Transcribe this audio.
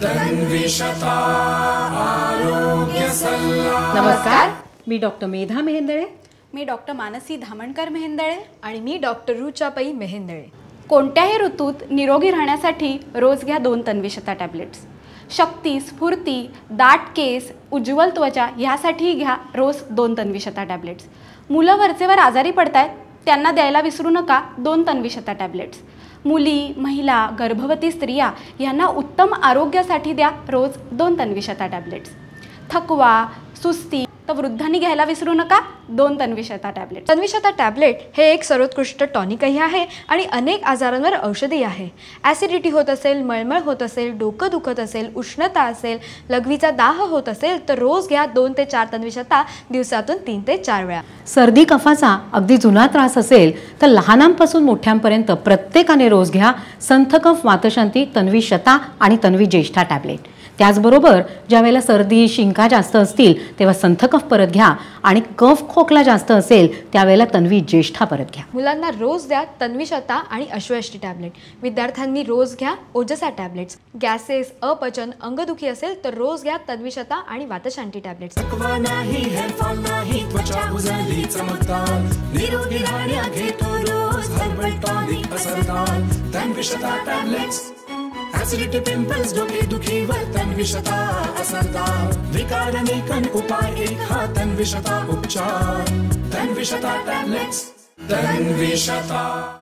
तन्विषता आरोग्य सल्ला। नमस्कार, मी डॉक्टर मेधा मेहेंदळे, मी डॉक्टर मानसी धामणकर मेहेंदळे आणि मी डॉक्टर रुचा पै मेहेंदळे। कोणत्याही ऋतूत निरोगी राहण्यासाठी रोज घ्या 2 तन्विषता टॅब्लेट्स। शक्ती, स्फूर्ती, दाट केस, उज्ज्वल त्वचा ह्यासाठी घ्या रोज 2 तन्विषता टॅब्लेट्स। मुलं वरचेवर आजारी पडतायत त्यांना द्यायला विसरू नका 2 तन्विषता टॅब्लेट्स। मुली, महिला, गर्भवती स्त्रिया यांना उत्तम आरोग्यासाठी द्या रोज 2 तन्विषता टॅब्लेट्स। थकवा, सुस्ती तर वृद्धांनी घ्यायला विसरू नका 2 तन्विषता टॅब्लेट्स। तन्विषता टॅब्लेट हे एक सर्वोत्कृष्ट टॉनिकही आहे आणि अनेक आजारांवर औषधी आहे। ॲसिडिटी होत असेल, मळमळ होत असेल, डोकं दुखत असेल, उष्णता असेल, लघवीचा दाह होत असेल तर रोज घ्या 2 ते 4 तन्विषता, दिवसातून 3 ते 4 वेळा। सर्दी कफाचा अगदी जुना त्रास असेल तर लहानांपासून मोठ्यांपर्यंत प्रत्येकाने रोज घ्या संथकफ वातशांती तन्विषता आणि तन्विज्येष्ठा टॅब्लेट। त्याचबरोबर ज्यावेळेला सर्दी शिंका जास्त असतील तेव्हा संथकफ परत घ्या आणि कफ खोकला जास्त असेल त्यावेळेला तन्विज्येष्ठा परत घ्या। मुलांना रोज द्या तन्विषता आणि अश्वयष्टी टॅब्लेट। विद्यार्थ्यांनी रोज घ्या ओजसा टॅब्लेट्स। गॅसेस, अपचन, अंगदुखी असेल तर रोज घ्या तन्विषता आणि वातशांती टॅब्लेट्स। थकवा नाही, हेअरफॉल नाही, त्वचा उजळली चमकदार, निरोगी राहण्या घेतो रोज हर्बल टॉनिक असरदार। तन्विषता टॅब्लेट्स, ऍसिडिटी, पिंपल्स, डोके दुखीवर तन्विषता असरदार। विकार निकन उपाय एक हा तन्विषता उपचार। तन्विषता टॅब्लेट्स, तन्विषता।